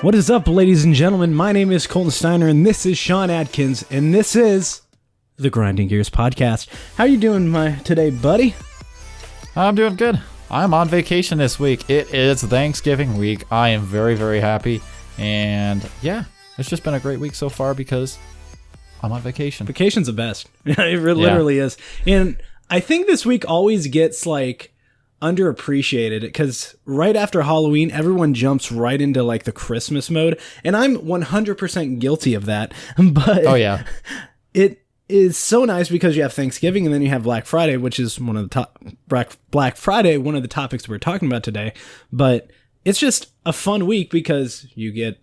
What is up, ladies and gentlemen? My name is Colton Steiner, and this is Sean Adkins, and this is the Grinding Gears Podcast. How you doing today, buddy? I'm doing good. I'm on vacation this week. It is Thanksgiving week. I am very, very happy. And yeah, it's just been a great week so far because I'm on vacation. Vacation's the best. It literally is. And I think this week always gets underappreciated because right after Halloween, everyone jumps right into the Christmas mode. And I'm 100% guilty of that. But oh, yeah. It is so nice because you have Thanksgiving and then you have Black Friday, which is one of the Black Friday, one of the topics we're talking about today. But it's just a fun week because you get,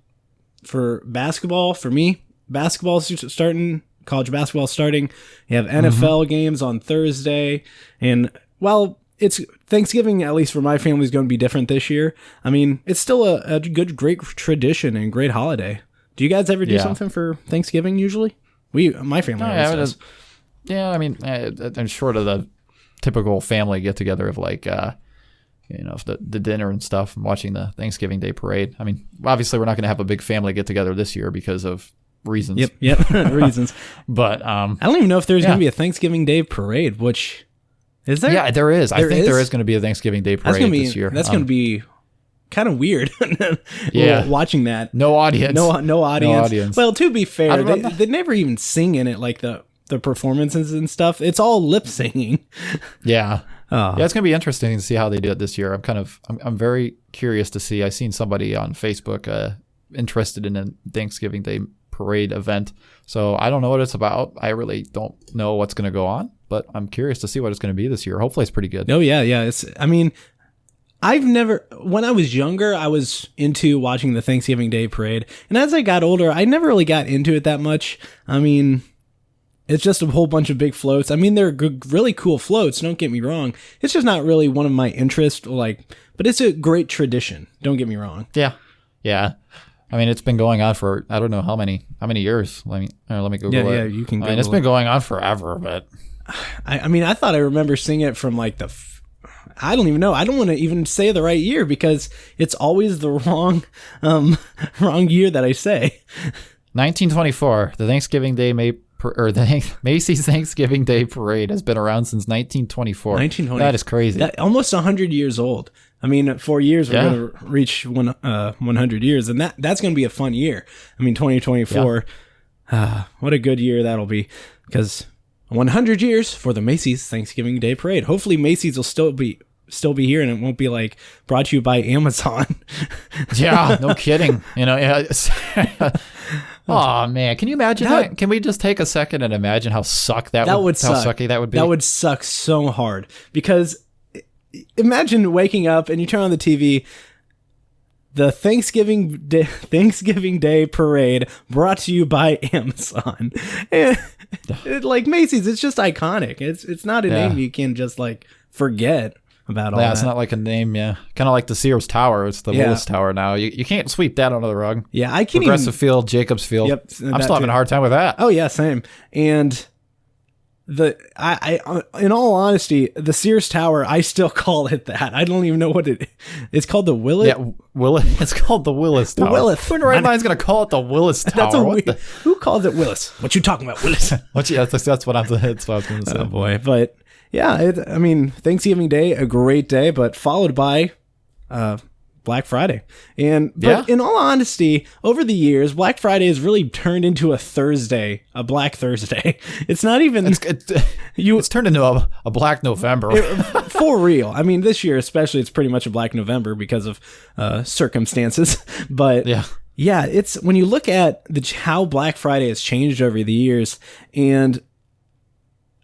for basketball, for me, basketball's starting, college basketball starting. You have NFL games on Thursday. And while it's Thanksgiving, at least for my family, is going to be different this year, I mean, it's still a great tradition and great holiday. Do you guys ever do something for Thanksgiving usually? My family always does. Yeah, I mean, I'm short of the typical family get together of the dinner and stuff and watching the Thanksgiving Day parade. I mean, obviously we're not going to have a big family get together this year because of reasons. Yep, reasons. But I don't even know if there's going to be a Thanksgiving Day parade, which is there? Yeah, there is. I think there is going to to be a Thanksgiving Day parade this year. That's going to be kind of weird. Watching that. No audience. No audience. Well, to be fair, they never even sing in it, the performances and stuff. It's all lip singing. Yeah. Yeah, it's going to be interesting to see how they do it this year. I'm very curious to see. I seen somebody on Facebook interested in a Thanksgiving Day parade event. So I don't know what it's about. I really don't know what's going to go on, but I'm curious to see what it's going to be this year. Hopefully it's pretty good. Oh, yeah. When I was younger, I was into watching the Thanksgiving Day parade. And as I got older, I never really got into it that much. I mean, it's just a whole bunch of big floats. I mean, they're really cool floats, don't get me wrong. It's just not really one of my interests, but it's a great tradition. Don't get me wrong. Yeah. I mean, it's been going on for, I don't know how many years. Let me Google it. Yeah, you can Google it's been going on forever, but I thought I remember seeing it from I don't even know. I don't want to even say the right year because it's always the wrong year that I say. 1924, the Thanksgiving Day Macy's Thanksgiving Day Parade has been around since 1924. That is crazy. Almost 100 years old. I mean, 4 years we're going to reach 100 years, and that's going to be a fun year. I mean, 2024, what a good year that'll be, because 100 years for the Macy's Thanksgiving Day Parade. Hopefully Macy's will still be here, and it won't be brought to you by Amazon. Yeah, no kidding. Oh man, can you imagine that? Can we just take a second and imagine how sucky that would be? That would suck so hard, because imagine waking up and you turn on the TV, the Thanksgiving Day Parade brought to you by Amazon. And Macy's, it's just iconic. It's not a name you can just forget about all that. Yeah, it's not like a name, kind of like the Sears Tower. It's the Willis Tower now. You can't sweep that under the rug. Yeah, I can't Progressive Field, Jacobs Field. Yep. I'm still having a hard time with that. Oh, yeah, same. And in all honesty, the Sears Tower, I still call it that. I don't even know what it's called. The Willis? Yeah, Willis. It's called the Willis Tower. The Willis. Who in the right mind's going to call it the Willis Tower? Who calls it Willis? What you talking about, Willis? That's what I was going to say. Oh, boy. But yeah, Thanksgiving Day, a great day, but followed by Black Friday. But in all honesty, over the years, Black Friday has really turned into a Black Thursday. It's not even... It's turned into a Black November. For real. I mean, this year especially, it's pretty much a Black November because of circumstances. But yeah, it's when you look at how Black Friday has changed over the years, and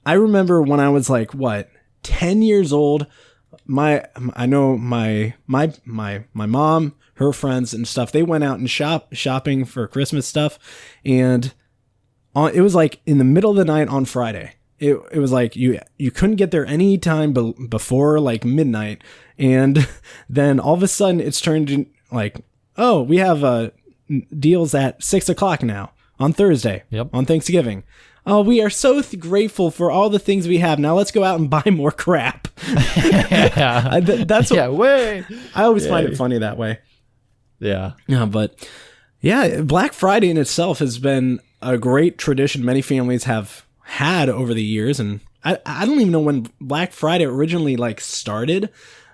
I remember when I was 10 years old, I know my mom, her friends and stuff, they went out and shopping for Christmas stuff, and it was in the middle of the night on Friday. It was you couldn't get there any time before midnight, and then all of a sudden it's turned in we have deals at 6:00 now on Thursday. Yep. On Thanksgiving. Oh, we are so what for all the things we have. Now let's go out and buy more crap. That's what, I always find it funny that way. Yeah. Yeah, but yeah, Black Friday in itself has been a great tradition many families have had over the years, and I don't even know when Black Friday originally like started,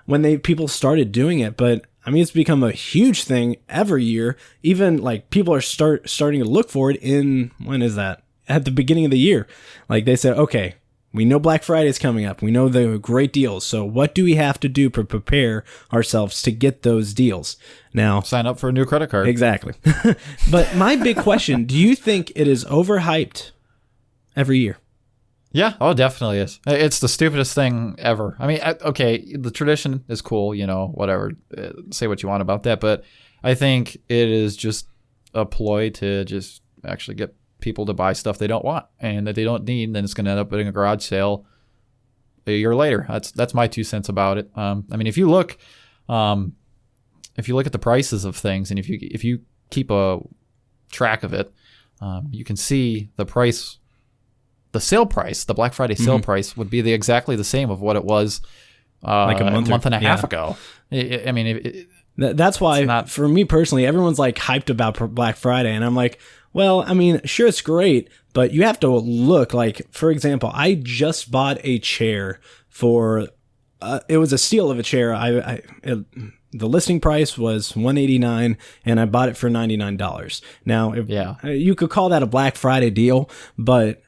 when people started doing it, but I mean it's become a huge thing every year. Even like people are starting to look for it in, when is that? At the beginning of the year. Like they said, okay, we know Black Friday is coming up. We know the great deals. So what do we have to do to prepare ourselves to get those deals? Now, sign up for a new credit card. Exactly. But my big question, do you think it is overhyped every year? Yeah. Oh, definitely is. It's the stupidest thing ever. I mean, okay, the tradition is cool, whatever. Say what you want about that. But I think it is just a ploy to just actually get people to buy stuff they don't want and that they don't need, then it's going to end up in a garage sale a year later. That's my 2 cents about it. I mean, if you look at the prices of things, and if you keep a track of it, you can see the price, the sale price, the Black Friday sale price would be exactly the same of what it was like a month and a half ago. I mean, that's why for me personally, everyone's like hyped about Black Friday, and I'm like, well, I mean, sure, it's great, but you have to look. Like, for example, I just bought a chair for, it was a steal of a chair. The listing price was $189, and I bought it for $99. Now, you could call that a Black Friday deal, but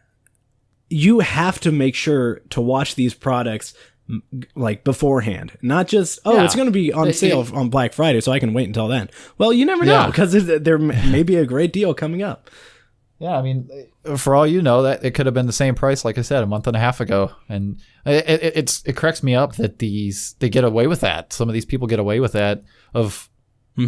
you have to make sure to watch these products like beforehand, not just it's going to be on sale on Black Friday, so I can wait until then. Well, you never know, because there may be a great deal coming up. Yeah, I mean, for all you know, that it could have been the same price, like I said, a month and a half ago, and it cracks me up that they get away with that. Some of these people get away with that of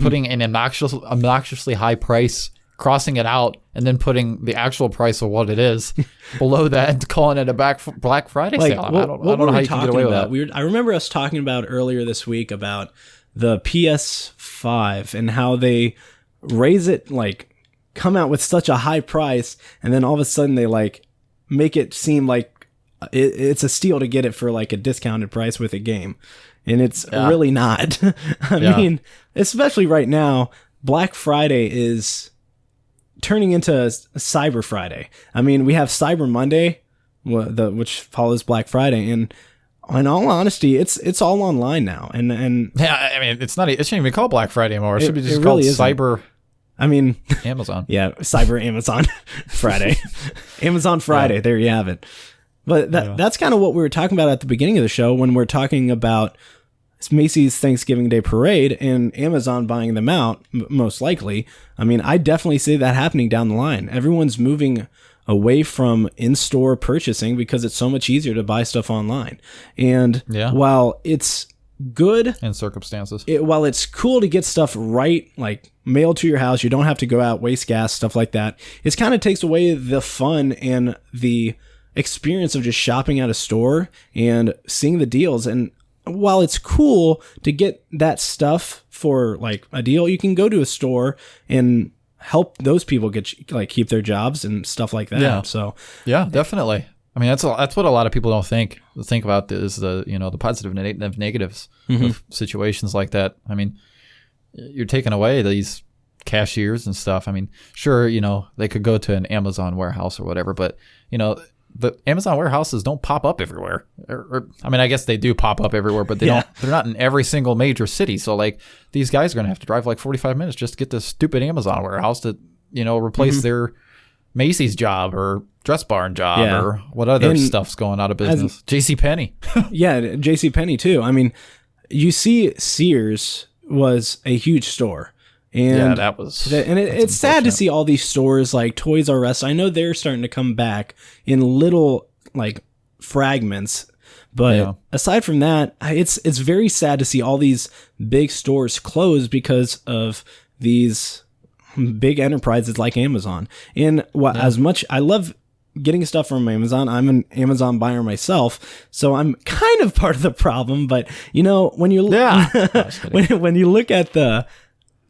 putting an obnoxiously high price, crossing it out, and then putting the actual price of what it is below that and calling it a Black Friday sale. I don't know how you can get away with that. I remember us talking about earlier this week about the PS5 and how they raise it, like come out with such a high price, and then all of a sudden they like make it seem like it's a steal to get it for like a discounted price with a game. And it's really not. I mean, especially right now, Black Friday is turning into Cyber Friday. I mean, we have Cyber Monday, which follows Black Friday, and in all honesty, it's all online now. And yeah, I mean, it shouldn't even be called Black Friday anymore. It should be just called really Cyber. I mean, Amazon. Yeah, Cyber Amazon Friday, Amazon Friday. There you have it. But that's kind of what we were talking about at the beginning of the show when we're talking about Macy's Thanksgiving Day Parade and Amazon buying them out, most likely. I mean, I definitely see that happening down the line. Everyone's moving away from in-store purchasing because it's so much easier to buy stuff online. And while it's good in circumstances, while it's cool to get stuff right, like mailed to your house, you don't have to go out, waste gas, stuff like that. It kind of takes away the fun and the experience of just shopping at a store and seeing the deals. And while it's cool to get that stuff for like a deal, you can go to a store and help those people keep their jobs and stuff like that. Yeah. So yeah, definitely. I mean, that's what a lot of people don't think about is the positive and negatives of situations like that. I mean, you're taking away these cashiers and stuff. I mean, sure, they could go to an Amazon warehouse or whatever, but the Amazon warehouses don't pop up everywhere. Or I mean, I guess they do pop up everywhere, but they're not in every single major city. So like these guys are going to have to drive like 45 minutes just to get this stupid Amazon warehouse to, replace their Macy's job or Dress Barn job or what other stuff's going out of business. JCPenney. Yeah, JCPenney too. I mean, you see Sears was a huge store. And it's sad to see all these stores like Toys R Us. I know they're starting to come back in little like fragments, but aside from that, it's very sad to see all these big stores close because of these big enterprises like Amazon. And as much I love getting stuff from Amazon, I'm an Amazon buyer myself, so I'm kind of part of the problem. But when you when you look at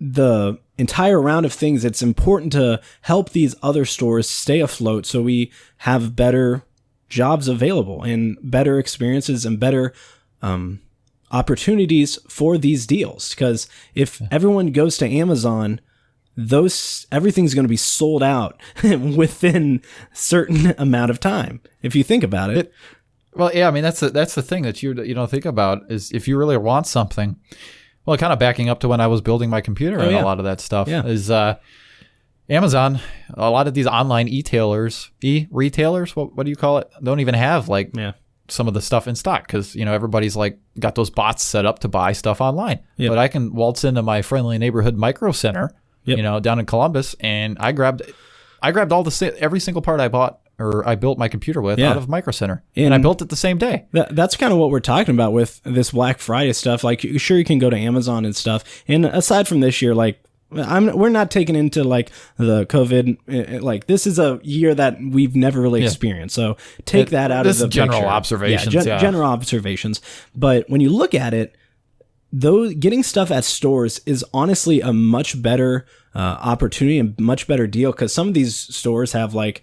the entire round of things, it's important to help these other stores stay afloat so we have better jobs available and better experiences and better opportunities for these deals, because if everyone goes to Amazon, everything's going to be sold out within certain amount of time. If you think about it. Well, yeah, I mean, that's the thing that you don't think about is if you really want something. Well, kind of backing up to when I was building my computer and a lot of that stuff is Amazon. A lot of these online retailers, what do you call it? Don't even have some of the stuff in stock because everybody's like got those bots set up to buy stuff online. Yep. But I can waltz into my friendly neighborhood Micro Center, down in Columbus, and I grabbed every single part I bought or I built my computer with out of Micro Center, and I built it the same day. That's kind of what we're talking about with this Black Friday stuff. Like, sure, you can go to Amazon and stuff, and aside from this year, like, we're not taking into like the COVID. Like, this is a year that we've never really experienced. So take that out of the general picture. Observations. General observations. But when you look at it, getting stuff at stores is honestly a much better opportunity and much better deal, because some of these stores have like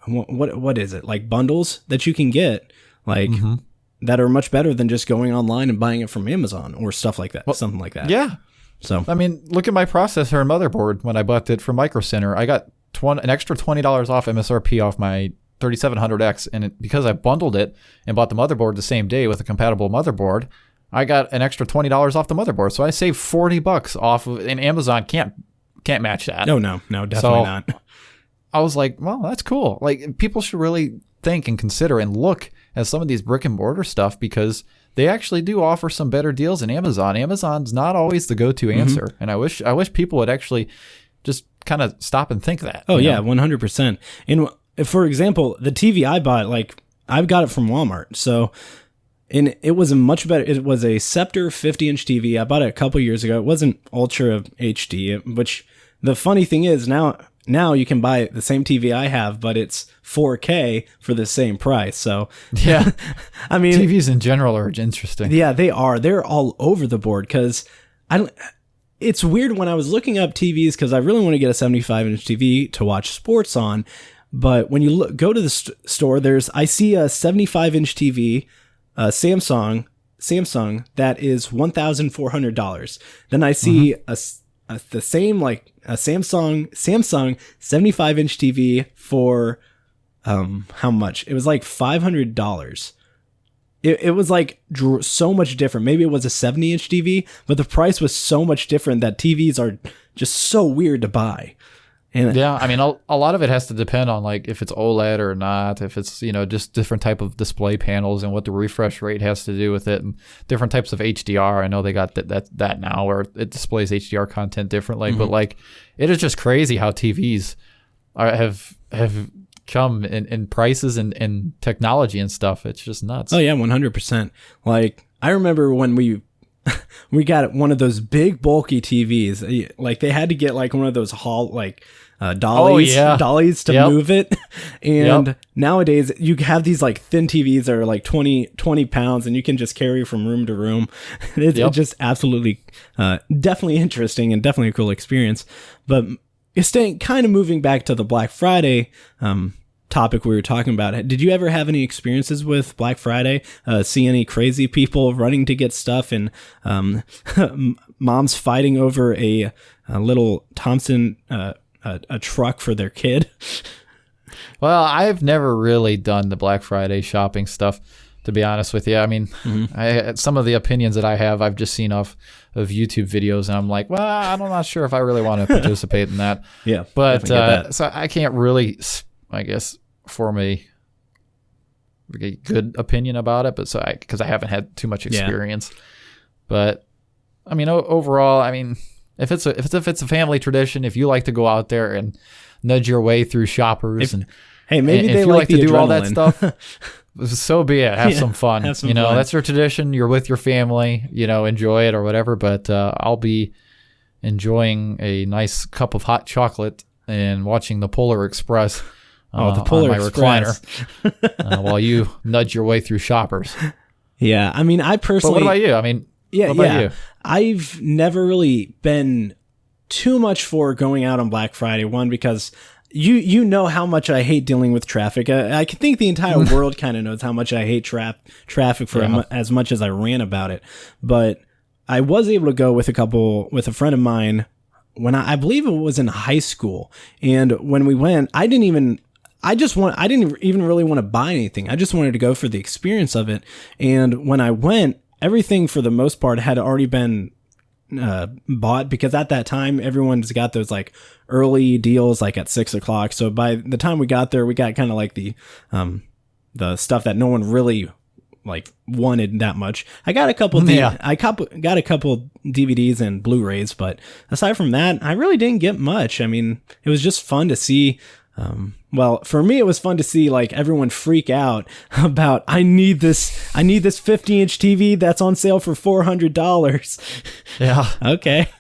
what is it, like bundles that you can get that are much better than just going online and buying it from Amazon or stuff like that, something like that. Yeah. So I mean, look at my processor and motherboard. When I bought it from Micro Center, I got an extra $20 off MSRP off my 3700X, and because I bundled it and bought the motherboard the same day with a compatible motherboard, I got an extra $20 off the motherboard. So I saved $40 off of, and Amazon can't match that. No, definitely not. I was like, well, that's cool. Like, people should really think and consider and look at some of these brick and mortar stuff, because they actually do offer some better deals than Amazon. Amazon's not always the go-to answer, and I wish people would actually just kind of stop and think that. Oh yeah, 100%. And for example, the TV I bought, like, I've got it from Walmart, so. And it was a much better. It was a Scepter 50-inch TV. I bought it a couple years ago. It wasn't Ultra HD, which the funny thing is now you can buy the same TV I have, but it's 4K for the same price. So yeah, I mean, TVs in general are interesting. Yeah, they are. They're all over the board, because it's weird when I was looking up TVs, because I really want to get a 75-inch TV to watch sports on. But when you go to the store, I see a 75-inch TV. Samsung that is $1,400. Then I see the same, like, a Samsung 75-inch TV for how much? It was like $500. It was like so much different. Maybe it was a 70-inch TV, but the price was so much different that TVs are just so weird to buy. And yeah, I mean, a lot of it has to depend on, like, if it's OLED or not, if it's, just different type of display panels and what the refresh rate has to do with it, and different types of HDR. I know they got that now, where it displays HDR content differently, but like, it is just crazy how TVs have come in prices and technology and stuff. It's just nuts. Oh yeah, 100%. Like, I remember when we got one of those big bulky TVs. Like, they had to get like one of those dollies to move it. And nowadays you have these like thin TVs that are like 20 pounds, and you can just carry from room to room. It's just absolutely, definitely interesting and definitely a cool experience. But staying kind of moving back to the Black Friday, topic we were talking about. Did you ever have any experiences with Black Friday? See any crazy people running to get stuff, and moms fighting over a little Thompson a truck for their kid? Well, I've never really done the Black Friday shopping stuff, to be honest with you. I mean, some of the opinions that I have, I've just seen off of YouTube videos, and I'm like, well, I'm not sure if I really want to participate in that. Yeah, but so I can't really, I guess, form a good opinion about it, but because I haven't had too much experience. But I mean, overall, I mean, if it's a family tradition, if you like to go out there and nudge your way through shoppers, maybe they like to do adrenaline. all that stuff, so be it. Have some fun. Have some fun. That's your tradition. You're with your family. Enjoy it or whatever. But I'll be enjoying a nice cup of hot chocolate and watching the Polar Express. The Polar Express. Recliner, while you nudge your way through shoppers. Yeah, I mean, I personally. But what about you? I mean, what about you? I've never really been too much for going out on Black Friday. One, because you know how much I hate dealing with traffic. I think the entire world kind of knows how much I hate traffic for as much as I rant about it. But I was able to go with a friend of mine when I believe it was in high school. And when we went, I didn't even really want to buy anything. I just wanted to go for the experience of it. And when I went, everything for the most part had already been bought, because at that time everyone's got those like early deals like at 6:00. So by the time we got there, we got kind of like the stuff that no one really like wanted that much. I got a couple got a couple DVDs and Blu-rays, but aside from that, I really didn't get much. I mean, it was just fun to see. Well, for me, it was fun to see like everyone freak out about, I need this 50-inch TV that's on sale for $400. Yeah. Okay.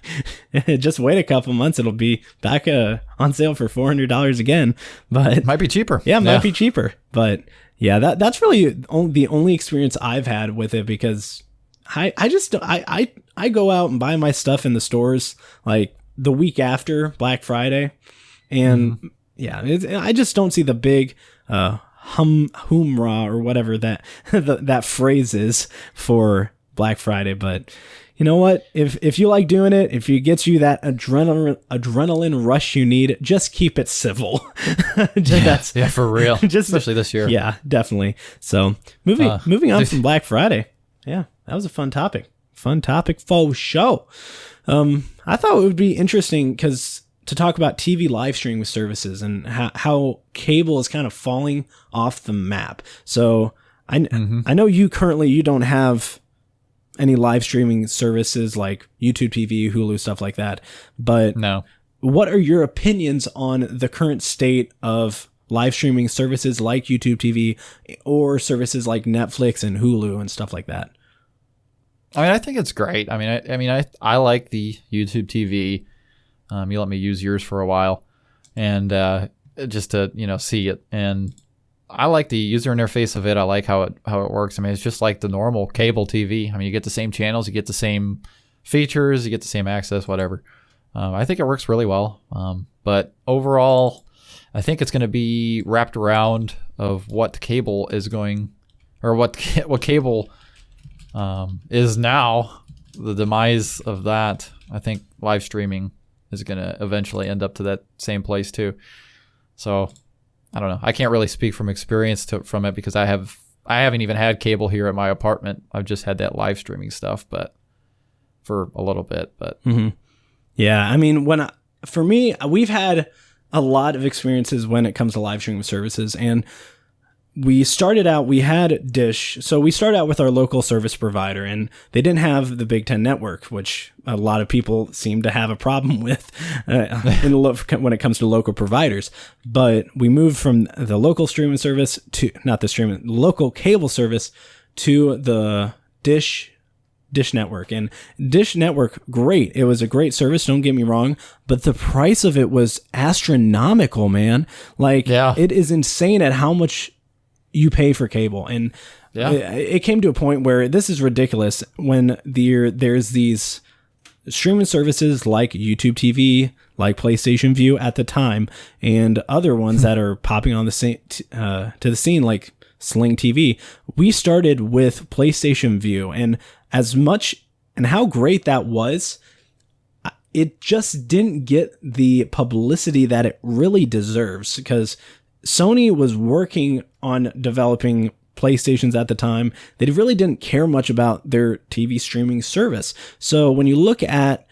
Just wait a couple months. It'll be back on sale for $400 again, but it might be cheaper. Yeah, it might be cheaper. But yeah, that's really the only experience I've had with it, because I go out and buy my stuff in the stores like the week after Black Friday, and yeah, I just don't see the big humrah or whatever that that phrase is for Black Friday. But you know what? If you like doing it, if it gets you that adrenaline rush you need, just keep it civil. Yeah, for real. Especially this year. Yeah, definitely. So moving on from Black Friday. Yeah, that was a fun topic. Fun topic for show. I thought it would be interesting to talk about TV live streaming services and how cable is kind of falling off the map. So I know you don't have any live streaming services like YouTube TV, Hulu, stuff like that. But no. What are your opinions on the current state of live streaming services like YouTube TV or services like Netflix and Hulu and stuff like that? I mean, I think it's great. I like the YouTube TV. You let me use yours for a while, and just to see it, and I like the user interface of it. I like how it works. I mean, it's just like the normal cable TV. I mean, you get the same channels, you get the same features, you get the same access, whatever. I think it works really well. But overall, I think it's going to be wrapped around of what cable is going, or what cable is now. The demise of that. I think live streaming is going to eventually end up to that same place too. So I don't know. I can't really speak from experience from it, because I haven't even had cable here at my apartment. I've just had that live streaming stuff, but for a little bit. But yeah, I mean, for me, we've had a lot of experiences when it comes to live streaming services, and we had Dish. So we started out with our local service provider, and they didn't have the Big Ten network, which a lot of people seem to have a problem with when it comes to local providers. But we moved from the local streaming service local cable service to the Dish network. And Dish network, great. It was a great service, don't get me wrong, but the price of it was astronomical, man. Like, It is insane at how much you pay for cable. And it came to a point where this is ridiculous when there's these streaming services like YouTube TV, like PlayStation View at the time, and other ones that are popping on the scene like Sling TV. We started with PlayStation View, and how great that was, it just didn't get the publicity that it really deserves, because Sony was working on developing PlayStations at the time. They really didn't care much about their TV streaming service. So when you look at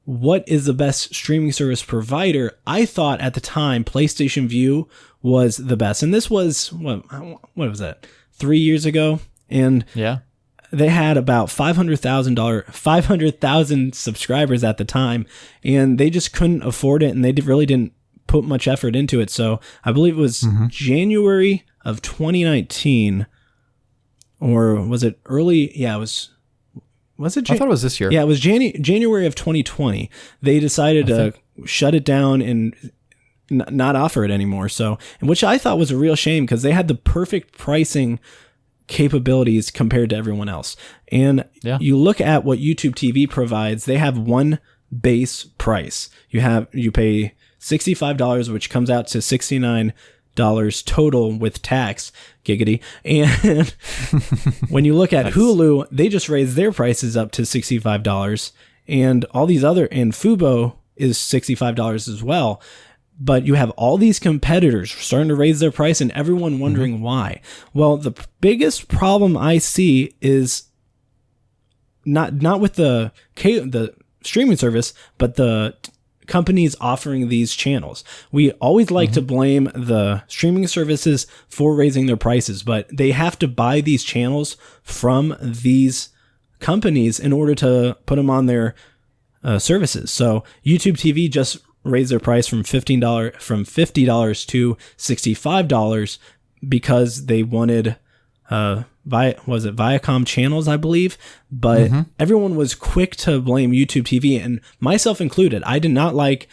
what is the best streaming service provider, I thought at the time PlayStation View was the best. And this was, what was that, 3 years ago? And they had about 500,000 subscribers at the time, and they just couldn't afford it, and they really didn't put much effort into it. So I believe it was January of 2019, or was it early? Yeah, it was it? I thought it was this year. Yeah, it was January of 2020. They decided to shut it down and not offer it anymore. So, which I thought was a real shame, because they had the perfect pricing capabilities compared to everyone else. And you look at what YouTube TV provides, they have one base price. You pay $65, which comes out to $69 total with tax, giggity. And when you look at Hulu, they just raised their prices up to $65, and all these and Fubo is $65 as well. But you have all these competitors starting to raise their price, and everyone wondering why. Well, the biggest problem I see is not with the streaming service, but the companies offering these channels. We always like to blame the streaming services for raising their prices, but they have to buy these channels from these companies in order to put them on their services. So YouTube TV just raised their price from $50 to $65 because they wanted Viacom channels, I believe, but everyone was quick to blame YouTube TV, and myself included. I did not like,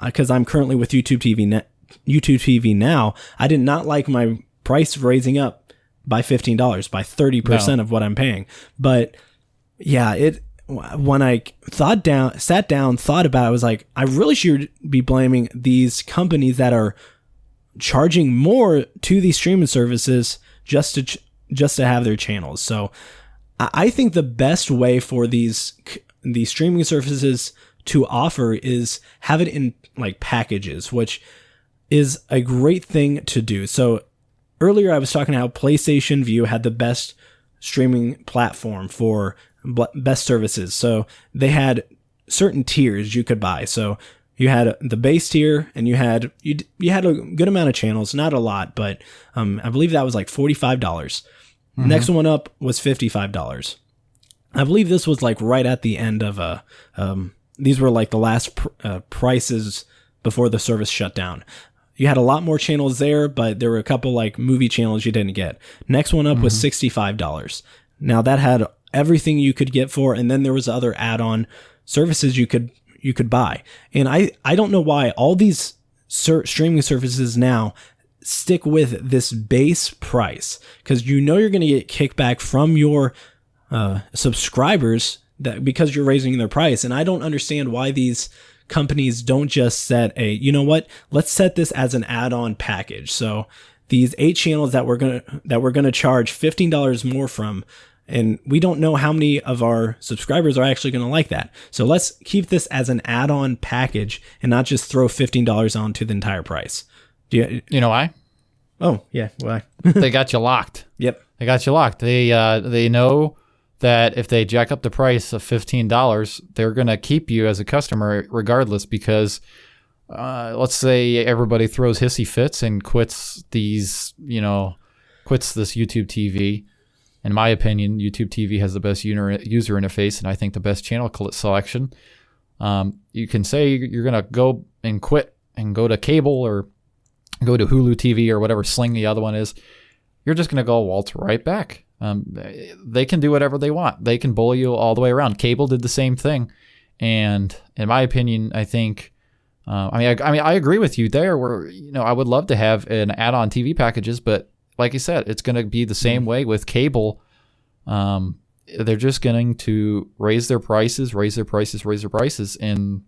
because I'm currently with YouTube TV now, I did not like my price raising up by $15, by 30% of what I'm paying. But yeah, when I sat down, thought about it, I was like, I really should be blaming these companies that are charging more to these streaming services just to have their channels. So I think the best way for these streaming services to offer is have it in like packages, which is a great thing to do. So earlier I was talking how PlayStation Vue had the best streaming platform for best services. So they had certain tiers you could buy. So you had the base tier, and you had a good amount of channels, not a lot, but I believe that was like $45. Next one up was $55. I believe this was like right at the end of these were like the last prices before the service shut down. You had a lot more channels there, but there were a couple like movie channels you didn't get. Next one up was $65. Now that had everything you could get for, and then there was other add-on services you could buy. And I don't know why all these streaming services now stick with this base price, because you're going to get kickback from your subscribers because you're raising their price. And I don't understand why these companies don't just set let's set this as an add-on package. So these 8 channels that we're gonna charge $15 more from, and we don't know how many of our subscribers are actually going to like that. So let's keep this as an add-on package and not just throw $15 onto the entire price. You know why? Oh, yeah. Why? They got you locked. Yep. They got you locked. They know that if they jack up the price of $15, they're going to keep you as a customer regardless, because let's say everybody throws hissy fits and quits this YouTube TV. In my opinion, YouTube TV has the best user interface, and I think the best channel selection. You can say you're going to go and quit and go to cable or go to Hulu TV or whatever Sling the other one is. You're just going to go waltz right back. They can do whatever they want. They can bully you all the way around. Cable did the same thing, and in my opinion, I think. I agree with you there. Where I would love to have an add-on TV packages, but like you said, it's going to be the same way with cable. They're just going to raise their prices, and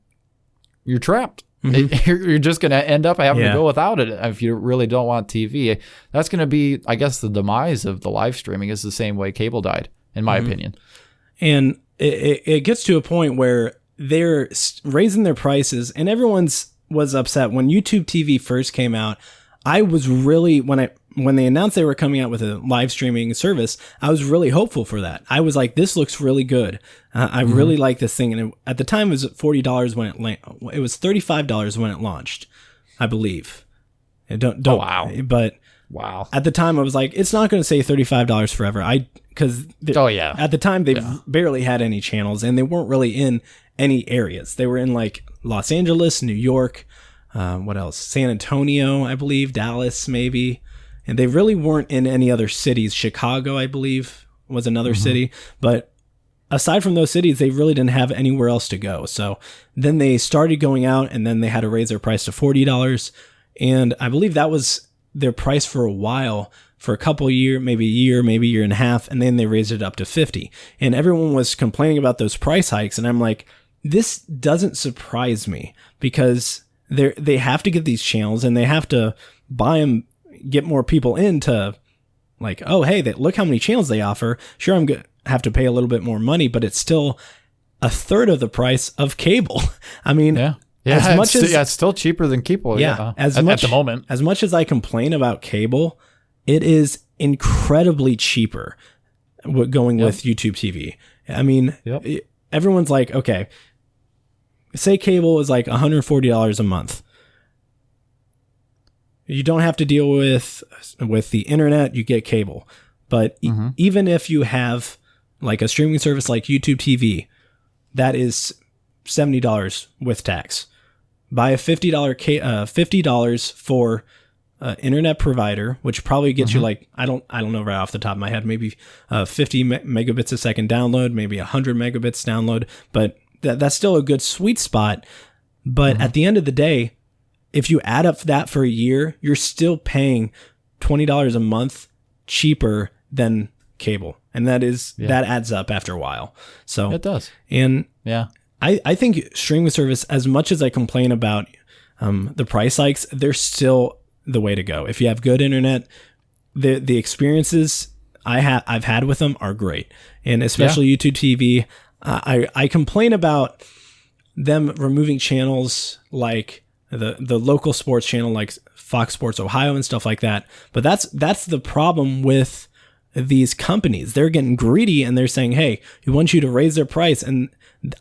you're trapped. You're just going to end up having to go without it if you really don't want TV. That's going to be, I guess, the demise of the live streaming is the same way cable died, in my opinion. And it gets to a point where they're raising their prices, and everyone was upset. When YouTube TV first came out, I was really, when they announced they were coming out with a live streaming service, I was really hopeful for that. I was like, this looks really good. I really like this thing. And at the time, it was $40 when it was $35 when it launched, I believe. Wow. But wow. At the time, I was like, it's not going to say $35 forever. At the time, they barely had any channels, and they weren't really in any areas. They were in like Los Angeles, New York, what else? San Antonio, I believe, Dallas, maybe. And they really weren't in any other cities. Chicago, I believe, was another city. But aside from those cities, they really didn't have anywhere else to go. So then they started going out, and then they had to raise their price to $40. And I believe that was their price for a while, for a couple years, maybe a year and a half. And then they raised it up to $50. And everyone was complaining about those price hikes. And I'm like, this doesn't surprise me, because they have to get these channels and they have to buy them, get more people into like, oh, hey, look how many channels they offer. Sure, I'm going to have to pay a little bit more money, but it's still a third of the price of cable. I mean, it's still cheaper than cable. Yeah, at the moment. As much as I complain about cable, it is incredibly cheaper going with YouTube TV. I mean, everyone's like, okay, say cable is like $140 a month. You don't have to deal with the internet, you get cable. But even if you have like a streaming service like YouTube TV, that is $70 with tax. Buy a $50 for internet provider, which probably gets you like, I don't know right off the top of my head, maybe 50 megabits a second download, maybe 100 megabits download, but that's still a good sweet spot. But at the end of the day, if you add up that for a year, you're still paying $20 a month cheaper than cable. And that adds up after a while. So it does. And I think streaming service, as much as I complain about the price hikes, they're still the way to go. If you have good internet, the experiences I've had with them are great. And especially YouTube TV, I complain about them removing channels like the local sports channel like Fox Sports Ohio and stuff like that. But that's the problem with these companies. They're getting greedy and they're saying, hey, we want you to raise their price. And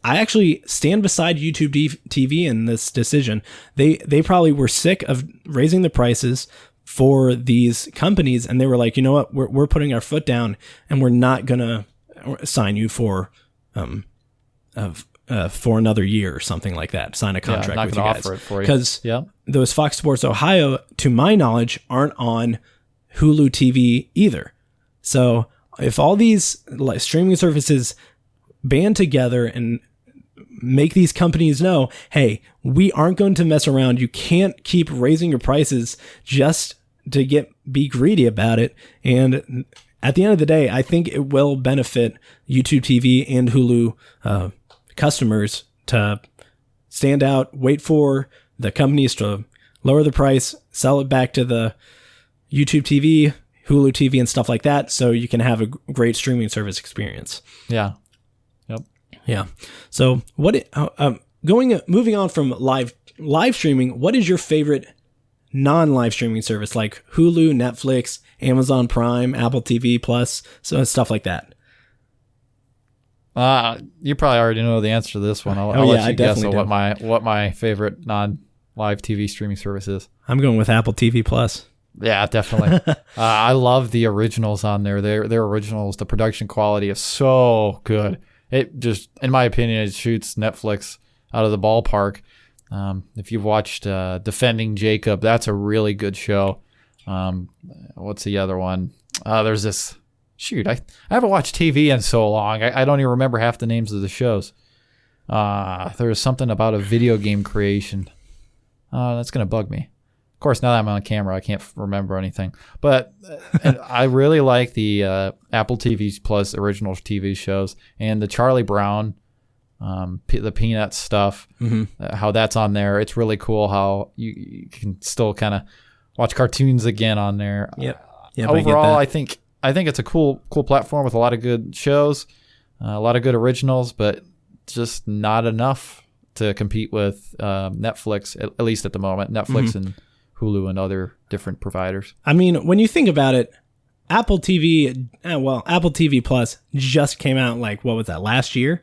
I actually stand beside YouTube TV in this decision. They probably were sick of raising the prices for these companies, and they were like, you know what, we're putting our foot down and we're not gonna sign you for another year or something like that. Sign a contract with you guys because those Fox Sports Ohio, to my knowledge, aren't on Hulu TV either. So if all these streaming services band together and make these companies know, hey, we aren't going to mess around. You can't keep raising your prices just to be greedy about it. And at the end of the day, I think it will benefit YouTube TV and Hulu customers to stand out, wait for the companies to lower the price, sell it back to the YouTube TV, Hulu TV and stuff like that, so you can have a great streaming service experience. Yeah. Yep. Yeah. So moving on from live streaming, what is your favorite non-live streaming service like Hulu, Netflix, Amazon Prime, Apple TV Plus, so stuff like that? You probably already know the answer to this one. I'll let you guess what my favorite non-live TV streaming service is. I'm going with Apple TV Plus. Yeah, definitely. I love the originals on there. Their originals, the production quality is so good. It just, in my opinion, it shoots Netflix out of the ballpark. If you've watched Defending Jacob, that's a really good show. What's the other one? There's this. Shoot, I haven't watched TV in so long. I don't even remember half the names of the shows. There's something about a video game creation. That's going to bug me. Of course, now that I'm on camera, I can't remember anything. But I really like the Apple TV Plus original TV shows and the Charlie Brown, the Peanuts stuff, how that's on there. It's really cool how you can still kind of watch cartoons again on there. Yep. Overall, I think it's a cool platform with a lot of good shows, a lot of good originals, but just not enough to compete with Netflix, at least at the moment. Netflix and Hulu and other different providers. I mean, when you think about it, Apple TV Plus just came out like, what was that, last year?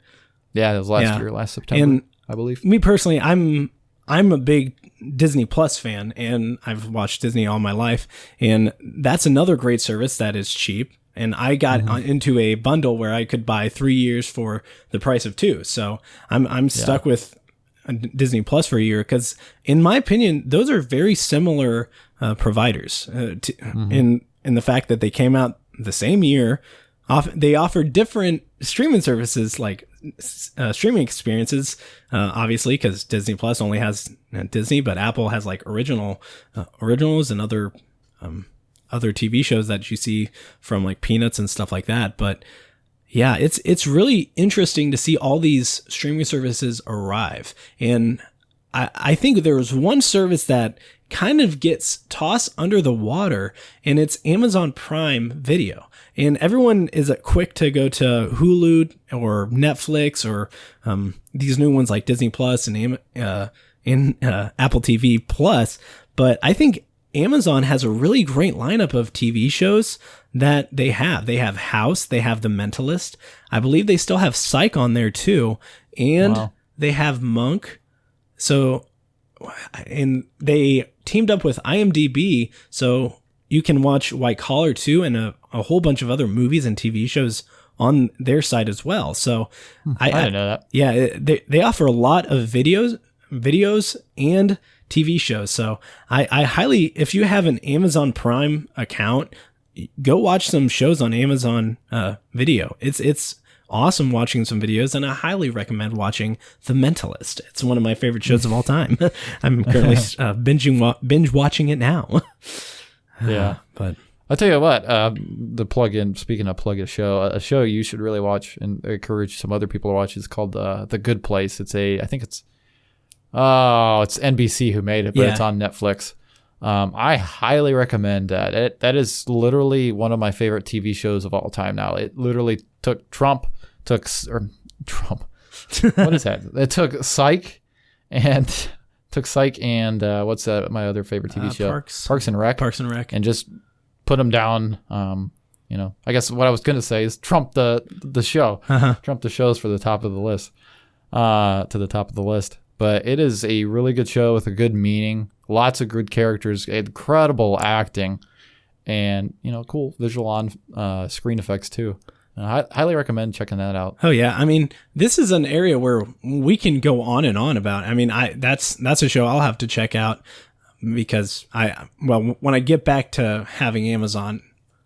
Yeah, it was last year, last September, and I believe. Me personally, I'm a big Disney Plus fan, and I've watched Disney all my life, and that's another great service that is cheap. And I got into a bundle where I could buy 3 years for the price of 2. So I'm stuck with Disney Plus for a year because, in my opinion, those are very similar providers in the fact that they came out the same year. They offer different streaming services, like streaming experiences, obviously, because Disney Plus only has Disney, but Apple has like originals and other TV shows that you see from like Peanuts and stuff like that. But yeah, it's really interesting to see all these streaming services arrive. And I think there was one service that kind of gets tossed under the water, and it's Amazon Prime Video. And everyone is quick to go to Hulu or Netflix or these new ones like Disney Plus and Apple TV Plus. But I think Amazon has a really great lineup of TV shows that they have. They have House, they have The Mentalist. I believe they still have Psych on there too. And they have Monk. So, and they teamed up with IMDb, so you can watch White Collar too, and a whole bunch of other movies and TV shows on their site as well. So I didn't know that. Yeah, they offer a lot of videos and TV shows. So I highly, if you have an Amazon Prime account, go watch some shows on Amazon Video. It's awesome watching some videos, and I highly recommend watching The Mentalist. It's one of my favorite shows of all time. I'm currently binge watching it now. Yeah, but I'll tell you what, speaking of plug a show you should really watch and encourage some other people to watch is called The Good Place. It's it's NBC who made it, but it's on Netflix. I highly recommend that. That is literally one of my favorite TV shows of all time now. It literally took Trump. What is that? It took Psych and what's that? My other favorite TV show, Parks and Rec, and just put them down. I guess what I was going to say is Trump the show. Trump the shows for the top of the list, to the top of the list. But it is a really good show with a good meaning, lots of good characters, incredible acting, and cool visual on screen effects too. I highly recommend checking that out. Oh yeah, I mean, this is an area where we can go on and on about. I mean, that's a show I'll have to check out because when I get back to having Amazon,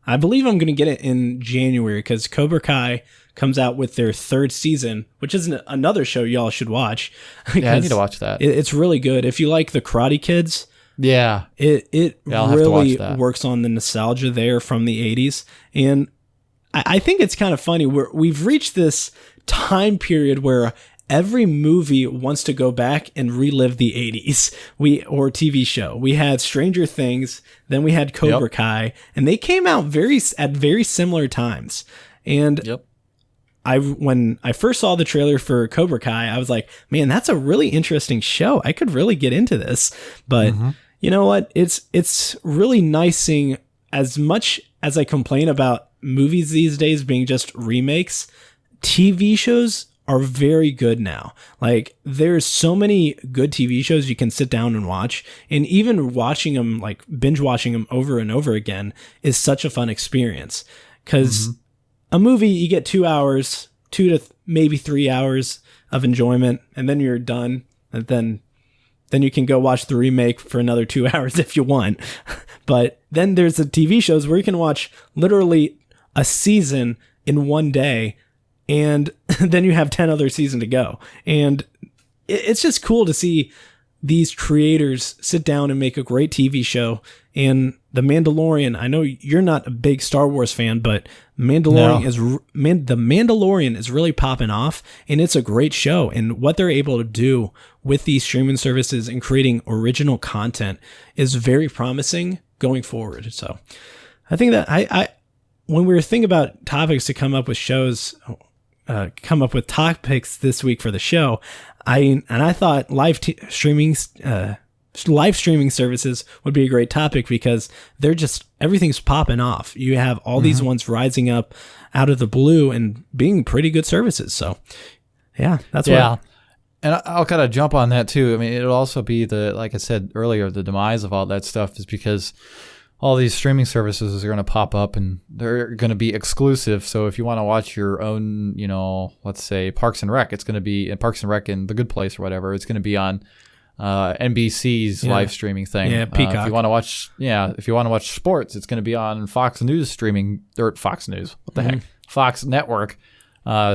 I believe I'm going to get it in January because Cobra Kai comes out with their 3rd season, which is another show y'all should watch. Yeah, I need to watch that. It's really good. If you like the Karate Kids, it really works on the nostalgia there from the 80s. And I think it's kind of funny. We've reached this time period where every movie wants to go back and relive the 80s or TV show. We had Stranger Things, then we had Cobra Kai, and they came out at very similar times. And when I first saw the trailer for Cobra Kai, I was like, man, that's a really interesting show. I could really get into this. But you know what? It's really nice seeing, as much as I complain about movies these days being just remakes, TV shows are very good now. Like, there's so many good TV shows you can sit down and watch, and even watching them, like binge watching them over and over again, is such a fun experience. Because a movie, you get 2 hours, 2 to maybe 3 hours of enjoyment, and then you're done. And then you can go watch the remake for another 2 hours if you want. But then there's the TV shows where you can watch literally a season in one day, and then you have 10 other seasons to go. And it's just cool to see these creators sit down and make a great TV show. And The Mandalorian, I know you're not a big Star Wars fan, but The Mandalorian is really popping off, and it's a great show. And what they're able to do with these streaming services and creating original content is very promising going forward. So I think that when we were thinking about topics to come up with shows, come up with topics this week for the show, I thought live streaming services would be a great topic because everything's popping off. You have all these ones rising up out of the blue and being pretty good services. So yeah, that's what. And I'll kind of jump on that too. I mean, it'll also be like I said earlier, the demise of all that stuff is because all these streaming services are going to pop up and they're going to be exclusive. So if you want to watch your own, let's say Parks and Rec, it's going to be in Parks and Rec in The Good Place or whatever. It's going to be on NBC's live streaming thing. Yeah, Peacock. If you want to watch sports, it's going to be on Fox News streaming, or Fox News. What the heck? Fox Network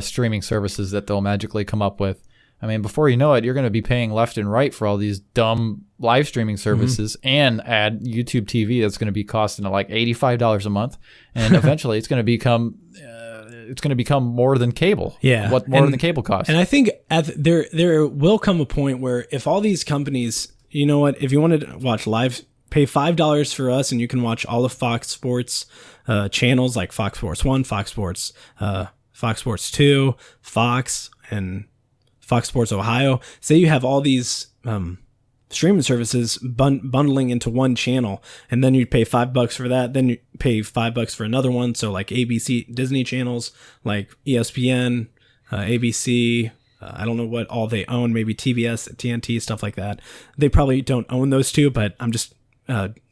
streaming services that they'll magically come up with. I mean, before you know it, you're going to be paying left and right for all these dumb live streaming services and add YouTube TV that's going to be costing like $85 a month. And eventually it's going to become it's going to become more than cable. Yeah. What more than the cable costs. And I think there will come a point where if all these companies, you know what, if you wanted to watch live, pay $5 for us and you can watch all the Fox Sports channels like Fox Sports 1, Fox Sports 2, Fox, and Fox Sports Ohio. Say you have all these streaming services bundling into one channel, and then you pay $5 for that. Then you pay $5 for another one. So like ABC, Disney channels, like ESPN, ABC. I don't know what all they own. Maybe TBS, TNT, stuff like that. They probably don't own those two, but I'm just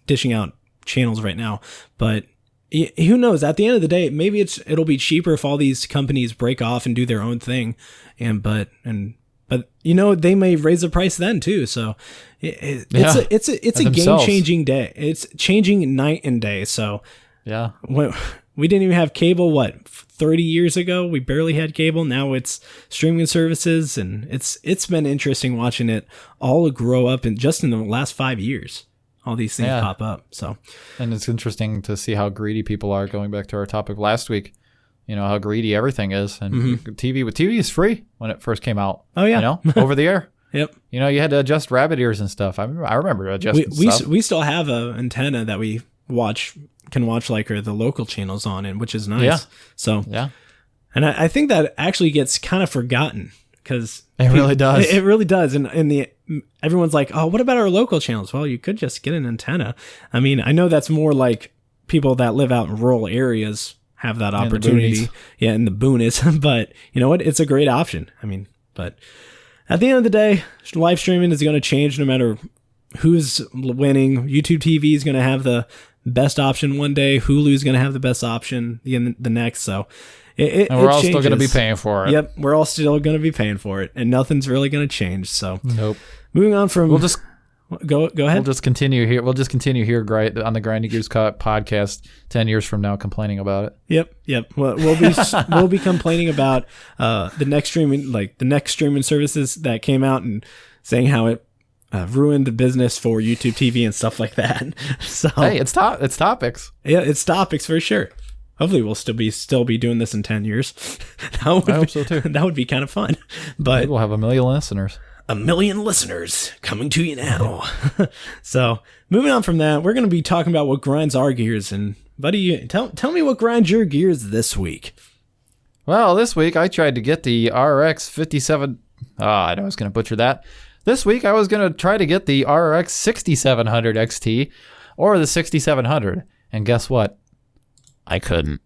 dishing out channels right now. But who knows? At the end of the day, maybe it'll be cheaper if all these companies break off and do their own thing. But you know, they may raise the price then too. So it's a game-changing day. It's changing night and day. So yeah, we didn't even have cable 30 years ago. We barely had cable. Now it's streaming services, and it's been interesting watching it all grow up just in the last 5 years. All these things pop up. So, and it's interesting to see how greedy people are. Going back to our topic last week, you know how greedy everything is, and TV is free when it first came out. Oh yeah, you know, over the air. Yep. You know, you had to adjust rabbit ears and stuff. I remember adjusting stuff. We still have a antenna that we can watch like the local channels on it, which is nice. Yeah. So yeah, and I think that actually gets kind of forgotten because really does. It really does. And everyone's like, oh, what about our local channels? Well, you could just get an antenna. I mean, I know that's more like people that live out in rural areas have that opportunity. In the boonies. But you know what? It's a great option. I mean, but at the end of the day, live streaming is going to change no matter who's winning. YouTube TV is going to have the best option one day. Hulu is going to have the best option the next. So and we're all still going to be paying for it. Yep, we're all still going to be paying for it, and nothing's really going to change. So nope. Moving on from, we'll just go ahead. We'll just continue here. On the Grinding Gears podcast 10 years from now, complaining about it. Yep. Well, we'll be complaining about the next streaming services that came out and saying how it ruined the business for YouTube TV and stuff like that. So hey, it's topics. Yeah, it's topics for sure. Hopefully, we'll still be doing this in 10 years. I hope so too. That would be kind of fun. But maybe we'll have 1 million listeners. 1 million listeners coming to you now. So, moving on from that, we're going to be talking about what grinds our gears. And buddy, tell me what grinds your gears this week. Well, this week I tried to get the RX 57. I know I was going to butcher that. This week I was going to try to get the RX 6700 XT or the 6700. And guess what? I couldn't.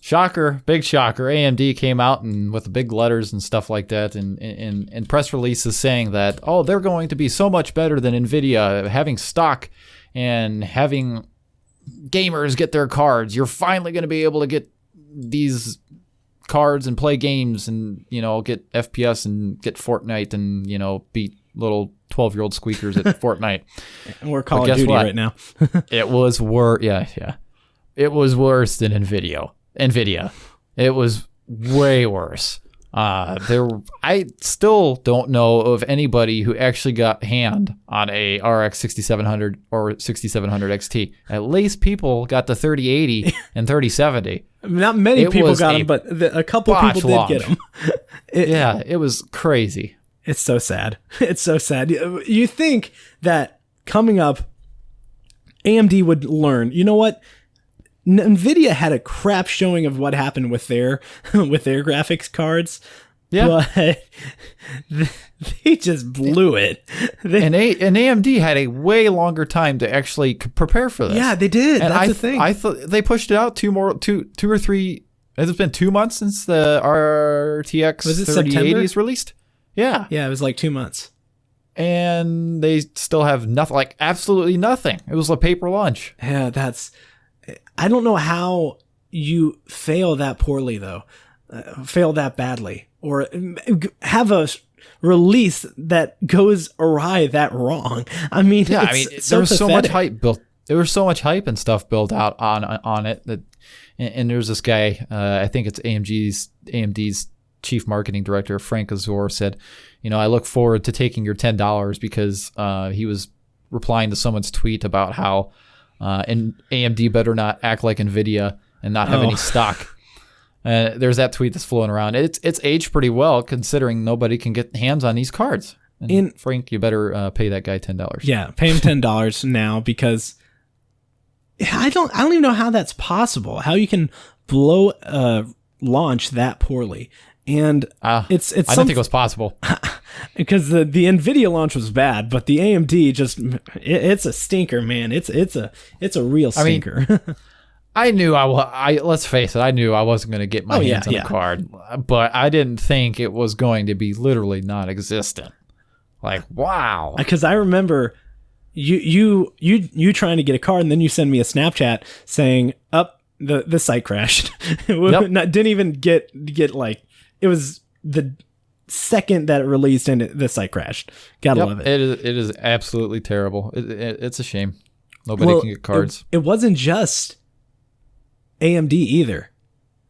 Shocker, big shocker. AMD came out and with big letters and stuff like that and press releases saying that, oh, they're going to be so much better than NVIDIA, having stock and having gamers get their cards. You're finally going to be able to get these cards and play games and, you know, get FPS and get Fortnite and, you know, beat little 12-year-old squeakers at Fortnite. And we're Call of Duty right now. It was worse. Yeah. It was worse than NVIDIA. It was way worse. I still don't know of anybody who actually got hand on a RX 6700 or 6700 XT. At least people got the 3080 and 3070. Not many people got them, but a couple people did get them. It was crazy. It's so sad. It's so sad. You think that coming up, AMD would learn, you know what? NVIDIA had a crap showing of what happened with their graphics cards. Yeah. But they just blew it. And AMD had a way longer time to actually prepare for this. Yeah, they did. And that's the thing. I thought they pushed it out two or three. Has it been 2 months since the RTX 3080 is released? Yeah. Yeah, it was like 2 months. And they still have nothing, like absolutely nothing. It was a paper lunch. Yeah, I don't know how you fail that poorly, though. Fail that badly. Or have a release that goes awry that wrong. I mean, there was so much hype built. There was so much hype and stuff built out on it. And there's this guy, I think it's AMD's chief marketing director, Frank Azor, said, you know, I look forward to taking your $10 because he was replying to someone's tweet about how and AMD better not act like NVIDIA and not have any stock. There's that tweet that's floating around. It's aged pretty well considering nobody can get hands on these cards. And Frank, you better pay that guy $10. Yeah, pay him $10 now, because I don't even know how that's possible. How you can blow launch that poorly. And I don't think it was possible. Because the Nvidia launch was bad, but the AMD it's a stinker, man. It's a real stinker. I knew let's face it, I knew I wasn't going to get my hands on a card, but I didn't think it was going to be literally non-existent. Like, wow. Because I remember you trying to get a card, and then you send me a Snapchat saying, the site crashed. Didn't even get like, it was the second that it released and the site crashed. Gotta love it. It is absolutely terrible. It's a shame. Nobody can get cards. It wasn't just AMD either,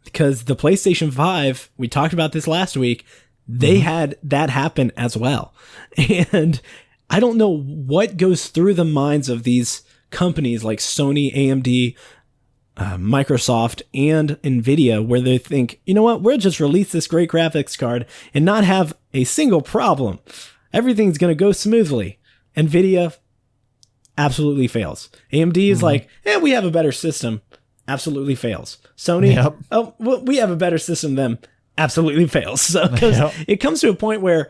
because the PlayStation 5, we talked about this last week, they had that happen as well. And I don't know what goes through the minds of these companies like Sony, AMD, Microsoft, and Nvidia, where they think, you know what, we'll just release this great graphics card and not have a single problem. Everything's going to go smoothly. Nvidia absolutely fails. AMD is like, we have a better system. Absolutely fails. Sony, we have a better system than them. Absolutely fails. So it comes to a point where,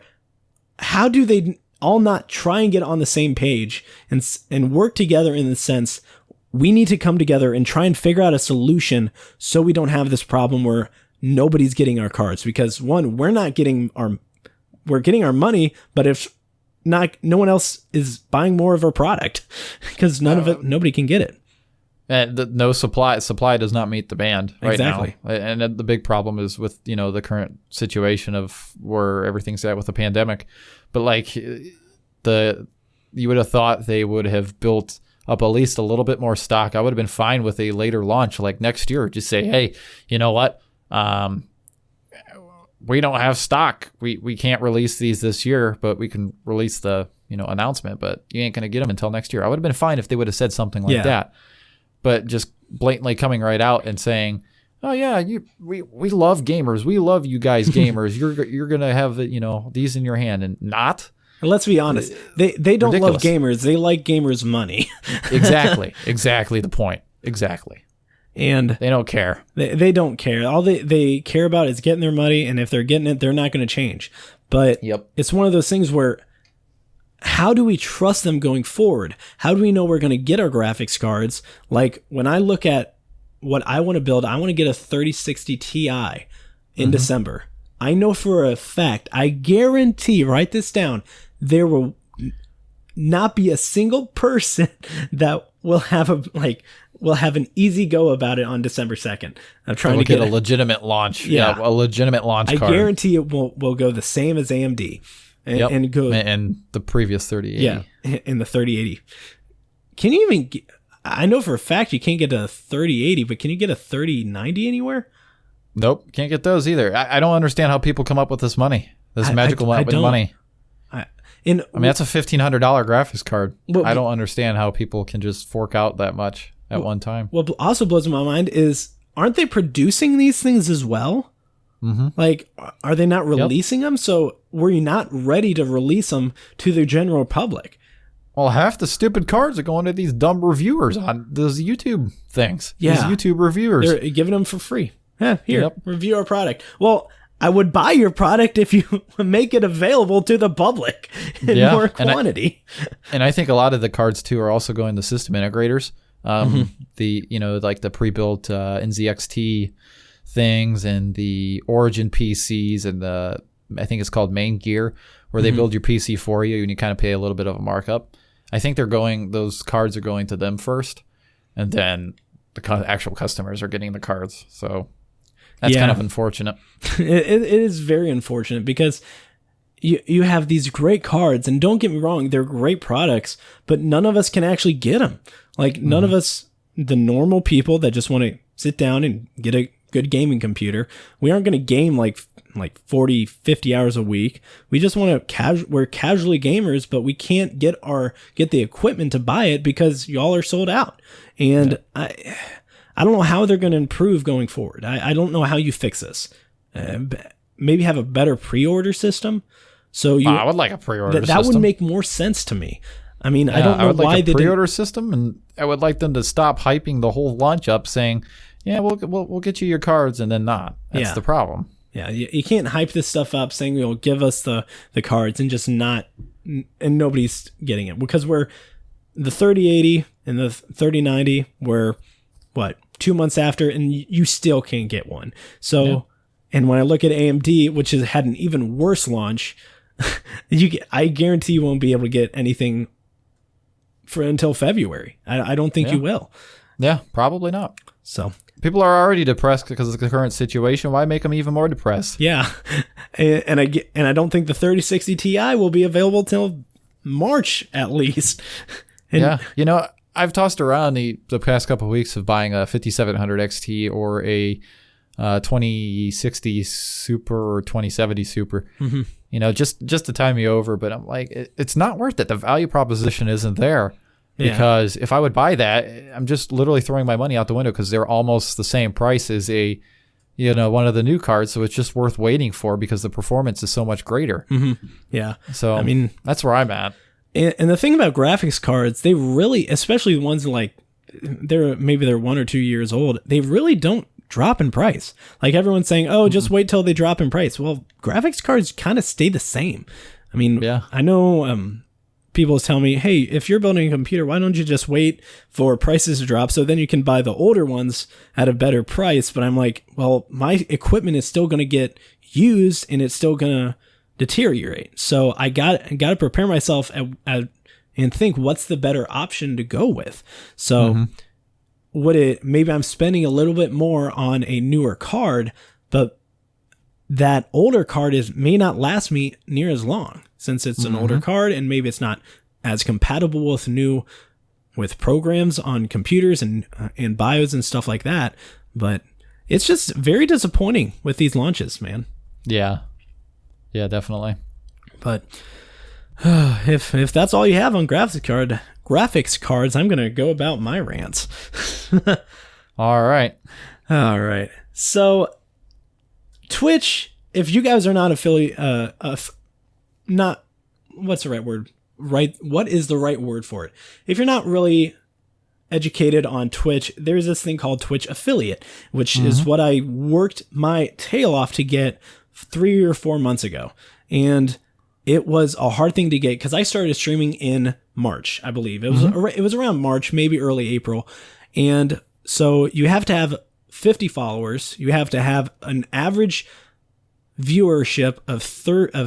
how do they all not try and get on the same page and work together in the sense, we need to come together and try and figure out a solution so we don't have this problem where nobody's getting our cards? Because one, we're getting our money, but if not, no one else is buying more of our product because nobody can get it. And no supply does not meet Demand right now. And the big problem is with, the current situation of where everything's at with the pandemic. But like you would have thought they would have built up at least a little bit more stock. I would have been fine with a later launch like next year. Just say, hey, you know what? We don't have stock. We can't release these this year, but we can release the announcement. But you ain't gonna get them until next year. I would have been fine if they would have said something like that. But just blatantly coming right out and saying, "Oh yeah, we love gamers. We love you guys, gamers. You're gonna have these in your hand," and not. And let's be honest, they don't ridiculous. Love gamers. They like gamers' money. Exactly the point. Exactly. And they don't care. They don't care. All they care about is getting their money, and if they're getting it, they're not going to change. But it's one of those things where, how do we trust them going forward? How do we know we're going to get our graphics cards? Like, when I look at what I want to build, I want to get a 3060 Ti in December. I know for a fact, I guarantee, write this down, there will not be a single person that will have an easy go about it on December 2nd. I'm trying to get a legitimate launch. Yeah, a legitimate launch card. I guarantee it will go the same as AMD. And go and the previous 3080. Yeah, in the 3080. Can you even get, I know for a fact you can't get a 3080, but can you get a 3090 anywhere? Nope, can't get those either. I don't understand how people come up with this money. This magical amount of money. That's a $1,500 graphics card. I don't understand how people can just fork out that much at one time. What also blows my mind is, aren't they producing these things as well? Like, are they not releasing them? So were you not ready to release them to the general public? Well, half the stupid cards are going to these dumb reviewers on those YouTube things. These YouTube reviewers. They're giving them for free. Review our product. Well, I would buy your product if you make it available to the public in more quantity. And I think a lot of the cards too are also going to system integrators. Like the pre-built NZXT things and the Origin PCs and I think it's called Main Gear, where they build your PC for you and you kind of pay a little bit of a markup. I think those cards are going to them first, and then the actual customers are getting the cards. So that's kind of unfortunate. It is very unfortunate, because you have these great cards, and don't get me wrong, they're great products, but none of us can actually get them. Like, none of us, the normal people that just want to sit down and get a good gaming computer, we aren't going to game like 40, 50 hours a week. We just want to we're casually gamers, but we can't get the equipment to buy it because y'all are sold out. And I don't know how they're going to improve going forward. I don't know how you fix this. Maybe have a better pre-order system. So I would like a pre-order system. That would make more sense to me. I mean, I don't know why they pre-order system, and I would like them to stop hyping the whole launch up, saying, "Yeah, we'll get you your cards," and then not. That's the problem. Yeah, you can't hype this stuff up, saying you'll give us the cards and just not, and nobody's getting it because we're the 3080 and the 3090 were 2 months after, and you still can't get one. So, and when I look at AMD, which has had an even worse launch, I guarantee you won't be able to get anything until February. I don't think you will. Yeah, probably not. So people are already depressed because of the current situation. Why make them even more depressed? Yeah, and I don't think the 3060 Ti will be available till March at least. And I've tossed around the past couple of weeks of buying a 5700 XT or a 2060 Super or 2070 Super. Mm-hmm. Just to tie me over. But I'm like, it's not worth it. The value proposition isn't there. Because if I would buy that, I'm just literally throwing my money out the window because they're almost the same price as one of the new cards. So it's just worth waiting for because the performance is so much greater. Mm-hmm. Yeah. So I mean, that's where I'm at. And the thing about graphics cards, they really, especially the ones like they're 1 or 2 years old, they really don't drop in price. Like everyone's saying, oh, just wait till they drop in price. Well, graphics cards kind of stay the same. I mean, I know people tell me, hey, if you're building a computer, why don't you just wait for prices to drop so then you can buy the older ones at a better price? But I'm like, well, my equipment is still going to get used and it's still going to deteriorate. So I got to prepare myself and think what's the better option to go with. So maybe I'm spending a little bit more on a newer card, but that older card may not last me near as long since it's an older card and maybe it's not as compatible with programs on computers and BIOS and stuff like that. But it's just very disappointing with these launches, man. Yeah. Yeah, definitely. But if that's all you have on graphics cards, I'm going to go about my rants. All right. So Twitch, if you guys are not affiliate, what's the right word? What is the right word for it? If you're not really educated on Twitch, there's this thing called Twitch affiliate, which is what I worked my tail off to get 3 or 4 months ago. And it was a hard thing to get because I started streaming in March, I believe. It was around March, maybe early April. And so you have to have 50 followers. You have to have an average viewership of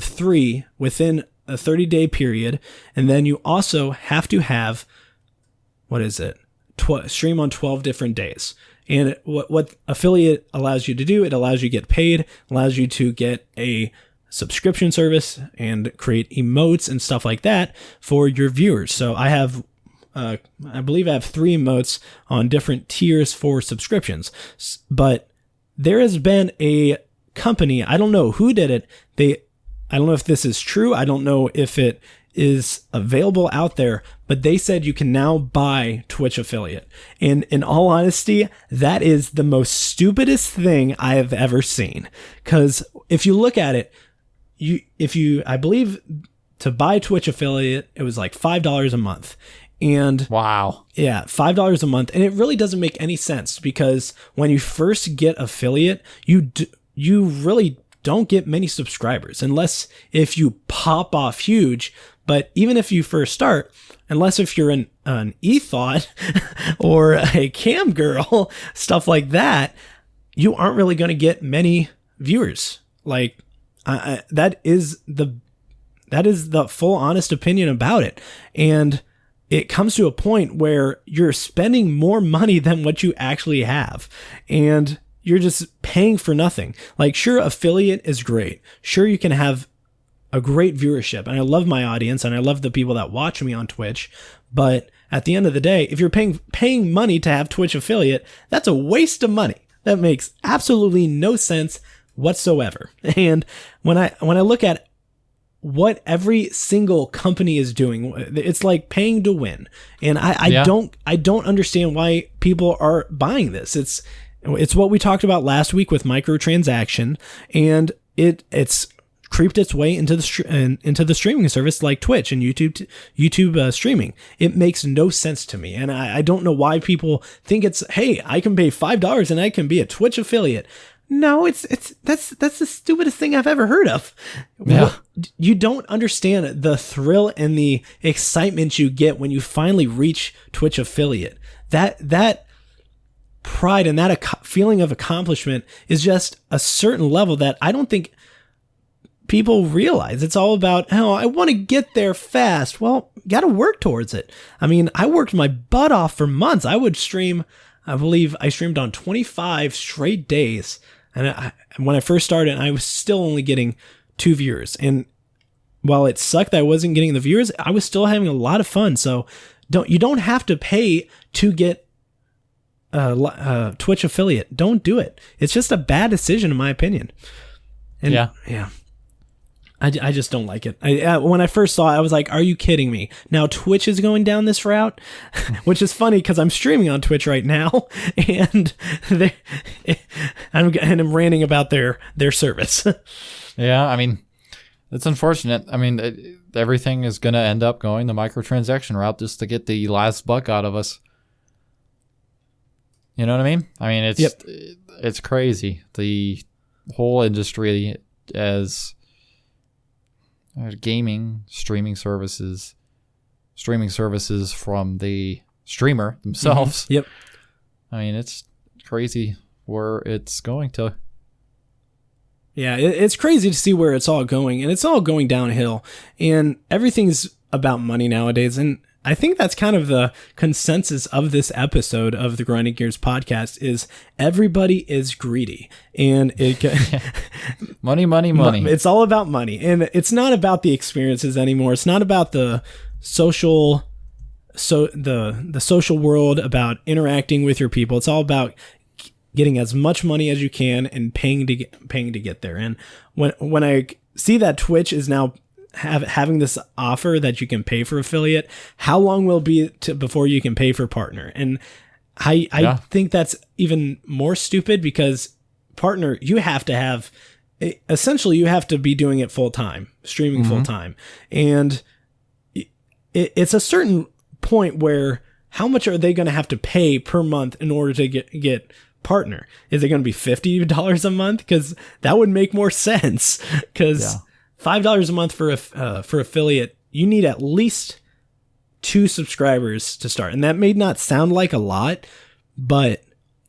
3 within a 30-day period. And then you also have to have, stream on 12 different days. And what affiliate allows you to do, it allows you to get paid, allows you to get a subscription service and create emotes and stuff like that for your viewers. So I believe I have 3 emotes on different tiers for subscriptions. But there has been a company, I don't know who did it. I don't know if this is true. I don't know if it is available out there, but they said you can now buy Twitch affiliate. And in all honesty, that is the most stupidest thing I have ever seen. Because if you look at it, I believe to buy Twitch affiliate, it was like $5 a month. And wow. Yeah, $5 a month. And it really doesn't make any sense because when you first get affiliate, you really don't get many subscribers unless if you pop off huge. But even if you first start, unless if you're an ethot or a cam girl, stuff like that, you aren't really going to get many viewers. Like that is the full honest opinion about it. And it comes to a point where you're spending more money than what you actually have. And you're just paying for nothing. Like, sure, affiliate is great. Sure, you can have a great viewership. And I love my audience and I love the people that watch me on Twitch. But at the end of the day, if you're paying money to have Twitch affiliate, that's a waste of money. That makes absolutely no sense whatsoever. And when I look at what every single company is doing. It's like paying to win. And I don't understand why people are buying this. It's what we talked about last week with microtransaction, and it's creeped its way into the streaming service like Twitch and YouTube streaming. It makes no sense to me. And I don't know why people think it's, hey, I can pay $5 and I can be a Twitch affiliate. No, that's the stupidest thing I've ever heard of. Yeah. You don't understand the thrill and the excitement you get when you finally reach Twitch affiliate. That pride and that feeling of accomplishment is just a certain level that I don't think people realize. It's all about, oh, I want to get there fast. Well, you got to work towards it. I mean, I worked my butt off for months. I would stream, I believe I streamed on 25 straight days. And when I first started, I was still only getting 2 viewers. And while it sucked that I wasn't getting the viewers, I was still having a lot of fun. So you don't have to pay to get a Twitch affiliate. Don't do it. It's just a bad decision in my opinion. And yeah. I just don't like it. When I first saw it, I was like, are you kidding me? Now Twitch is going down this route, which is funny because I'm streaming on Twitch right now, and I'm ranting about their service. Yeah, I mean, it's unfortunate. I mean, everything is going to end up going the microtransaction route just to get the last buck out of us. You know what I mean? I mean, it's crazy. The whole industry as gaming, streaming services from the streamer themselves. Mm-hmm. Yep. I mean, it's crazy where it's going to. Yeah, it's crazy to see where it's all going, and it's all going downhill, and everything's about money nowadays. And I think that's kind of the consensus of this episode of the Grinding Gears podcast is everybody is greedy, and money. It's all about money, and it's not about the experiences anymore. It's not about the social, the social world, about interacting with your people. It's all about getting as much money as you can and paying to get there. And when I see that Twitch is now having this offer that you can pay for affiliate, how long will it be before you can pay for partner? And I think that's even more stupid because partner, you have to have, essentially you have to be doing it full time, streaming full time. And it's a certain point where how much are they going to have to pay per month in order to get partner? Is it going to be $50 a month? Because that would make more sense. Because $5 a month for affiliate, you need at least 2 subscribers to start. And that may not sound like a lot, but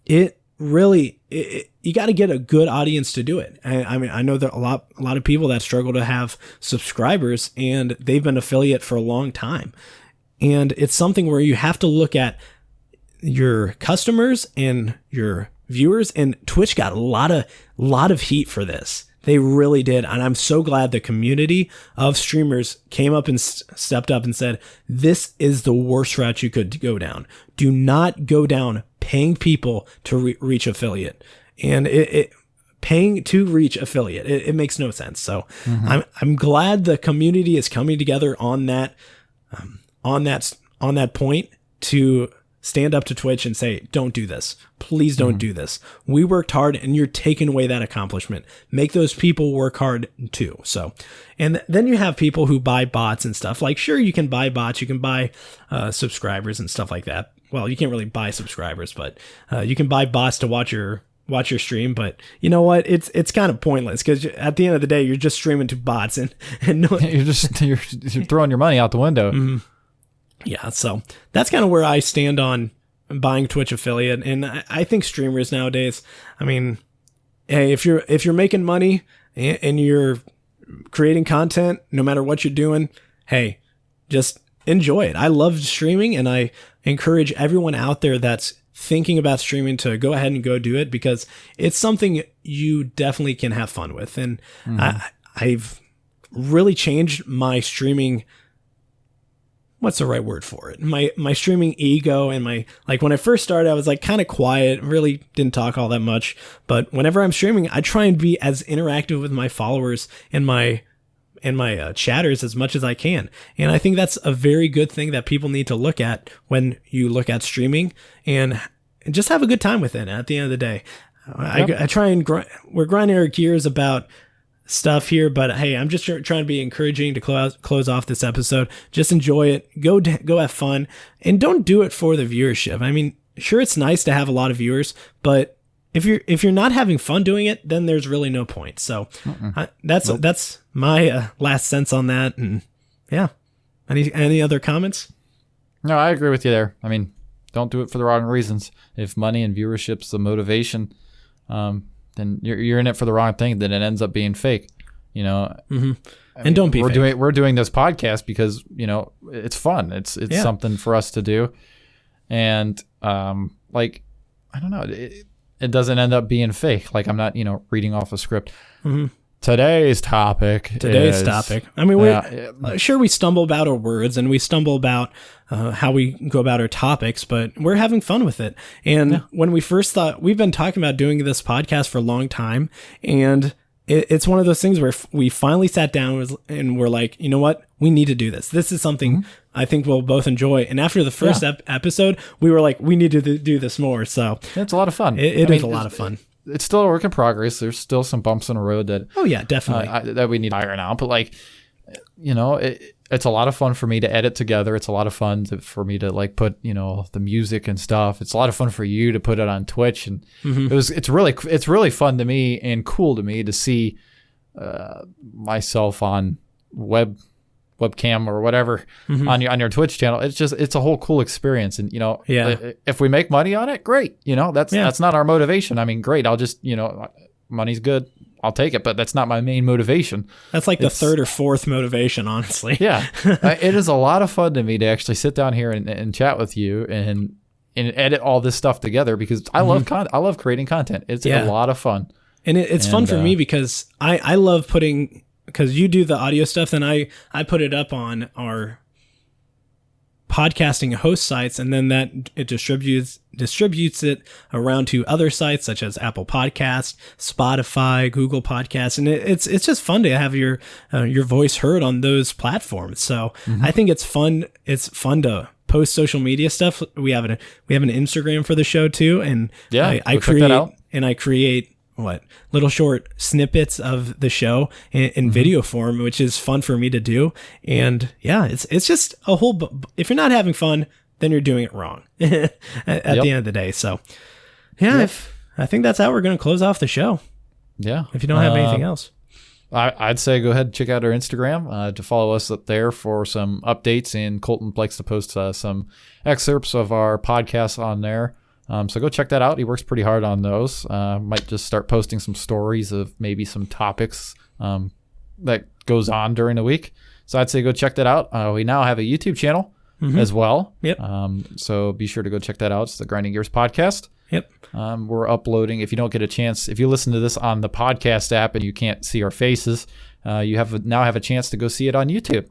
it really, you got to get a good audience to do it. I mean, I know there are a lot of people that struggle to have subscribers, and they've been affiliate for a long time. And it's something where you have to look at your customers and your viewers, and Twitch got a lot of heat for this. They really did. And I'm so glad the community of streamers came up and stepped up and said, this is the worst route you could go down. Do not go down paying people to reach affiliate. And paying to reach affiliate, it makes no sense. So I'm glad the community is coming together on that point to stand up to Twitch and say, don't do this. Please don't do this. We worked hard and you're taking away that accomplishment. Make those people work hard too. So, and then you have people who buy bots and stuff. Like, sure, you can buy bots, you can buy subscribers and stuff like that. Well, you can't really buy subscribers, but you can buy bots to watch your stream. But you know what? It's kind of pointless because at the end of the day, you're just streaming to bots and no, you're throwing your money out the window. Yeah, so that's kind of where I stand on buying Twitch affiliate, and I think streamers nowadays, I mean, hey, if you're making money and you're creating content, no matter what you're doing, hey, just enjoy it. I love streaming, and I encourage everyone out there that's thinking about streaming to go ahead and go do it because it's something you definitely can have fun with. And I've really changed my streaming. What's the right word for it? My streaming ego and like when I first started, I was like kind of quiet, really didn't talk all that much. But whenever I'm streaming, I try and be as interactive with my followers and my my chatters as much as I can. And I think that's a very good thing that people need to look at when you look at streaming, and just have a good time with it at the end of the day. I try and we're grinding our gears about stuff here, but hey, I'm just trying to be encouraging to close off this episode. Just enjoy it. Go have fun, and don't do it for the viewership. I mean, sure, it's nice to have a lot of viewers, but if you're not having fun doing it, then there's really no point. So that's my last sense on that. And yeah, any other comments? No, I agree with you there. I mean, don't do it for the wrong reasons. If money and viewership's the motivation, then you're in it for the wrong thing. Then it ends up being fake, you know. Mm-hmm. And don't be fake. We're doing this podcast because, you know, it's fun. It's something for us to do, and like, I don't know. It doesn't end up being fake. Like, I'm not, you know, reading off a script. Mm-hmm. Today's topic. I mean, we stumble about our words, and we stumble about how we go about our topics, but we're having fun with it. And when we first thought, we've been talking about doing this podcast for a long time, and it's one of those things where we finally sat down and we're like, you know what? We need to do this. This is something I think we'll both enjoy. And after the first episode, we were like, we need to do this more. So it's a lot of fun. It is a lot of fun. It's still a work in progress. There's still some bumps in the road that definitely that we need to iron out. But like, you know, it's a lot of fun for me to edit together. It's a lot of fun for me to like put, you know, the music and stuff. It's a lot of fun for you to put it on Twitch, and it's really fun to me and cool to me to see myself on webcam or whatever on your Twitch channel. It's a whole cool experience. And, you know, if we make money on it, great. You know, that's not our motivation. I mean, great. I'll just, you know, money's good. I'll take it, but that's not my main motivation. That's like the third or fourth motivation, honestly. Yeah. It is a lot of fun to me to actually sit down here and chat with you and edit all this stuff together, because I love I love creating content. It's a lot of fun. And it's fun for me because I love putting, because you do the audio stuff, then I put it up on our podcasting host sites, and then it distributes it around to other sites such as Apple Podcasts, Spotify, Google Podcasts, and it's just fun to have your voice heard on those platforms. So I think it's fun. It's fun to post social media stuff. We have an Instagram for the show too, and I create little short snippets of the show in video form, which is fun for me to do. And it's just a whole, if you're not having fun, then you're doing it wrong at the end of the day. So I think that's how we're going to close off the show. Yeah. If you don't have anything else. I'd say go ahead and check out our Instagram to follow us up there for some updates, and Colton likes to post some excerpts of our podcasts on there. So go check that out. He works pretty hard on those. Might just start posting some stories of maybe some topics that goes on during the week. So I'd say go check that out. We now have a YouTube channel as well. Yep. So be sure to go check that out. It's the Grinding Gears Podcast. Yep. We're uploading. If you don't get a chance, if you listen to this on the podcast app and you can't see our faces, you now have a chance to go see it on YouTube.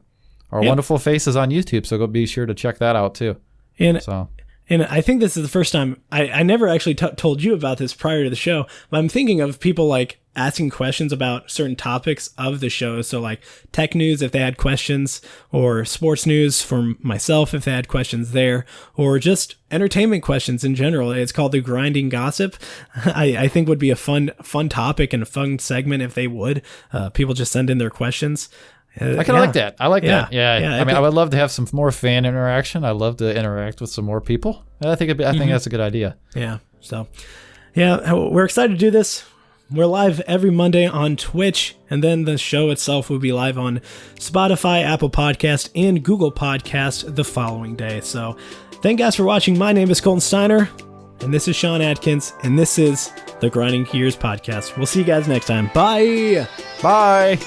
Our wonderful faces on YouTube. So go be sure to check that out too. And I think this is the first time, I never actually told you about this prior to the show, but I'm thinking of people like asking questions about certain topics of the show. So like tech news, if they had questions, or sports news for myself, if they had questions there, or just entertainment questions in general. It's called the Grinding Gossip. I think would be a fun topic and a fun segment if they would. People just send in their questions. I kind of like that. I like that. Yeah. I mean, I would love to have some more fan interaction. I'd love to interact with some more people. I think that's a good idea. Yeah. So, we're excited to do this. We're live every Monday on Twitch, and then the show itself will be live on Spotify, Apple Podcast, and Google Podcast the following day. So, thank you guys for watching. My name is Colton Steiner, and this is Sean Atkins, and this is the Grinding Gears Podcast. We'll see you guys next time. Bye. Bye.